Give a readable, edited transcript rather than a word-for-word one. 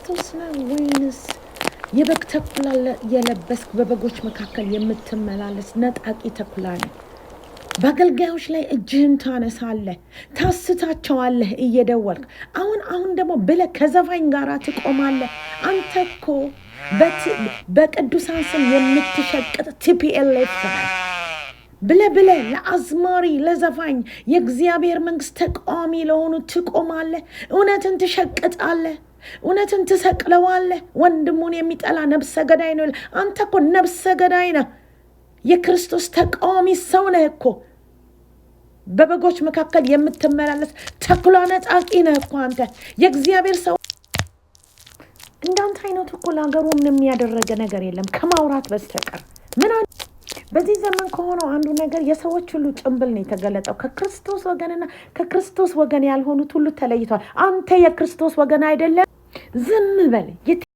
ክርስቶስ ነው ወይንስ የበግ ተኩላ የለበስክ በበጎች መካከል የምትመላለስ ነጣቂ ተኩላ ነው? በአገልጋዮች ላይ እጅህን ታነሳለህ፣ ታስታቸዋለህ እየደወልክ። አሁን ደግሞ ብለህ ከዘፋኝ ጋር ትቆማለህ። አንተ እኮ በቅዱሳን ስም የምትሸቅጥ ቲፒኤልኤፍ ነህ። ብለህ ለአዝማሪ ለዘፋኝ የእግዚአብሔር መንግስት ተቃዋሚ ለሆኑ ትቆማለህ። እውነትን ትሸቅጣለህ፣ እውነትን ትሰቅለዋለህ። ወንድሙን የሚጠላ ነብሰ ገዳይ ነው። አንተ እኮ ነብሰ ገዳይ ነህ። የክርስቶስ ተቃዋሚ ሰው ነህ እኮ። በበጎች መካከል የምትመላለስ ተኩላ ነጣቂ ነህ እኮ አንተ። የእግዚአብሔር ሰው እንዳንተ አይነቱ እኮ ለሀገሩ ምንም ያደረገ ነገር የለም ከማውራት በስተቀር። በዚህ ዘመን ከሆነው አንዱ ነገር የሰዎች ሁሉ ጭንብል ነው የተገለጠው። ከክርስቶስ ወገንና ከክርስቶስ ወገን ያልሆኑት ሁሉ ተለይቷል። አንተ የክርስቶስ ወገን አይደለም። ዝም በል።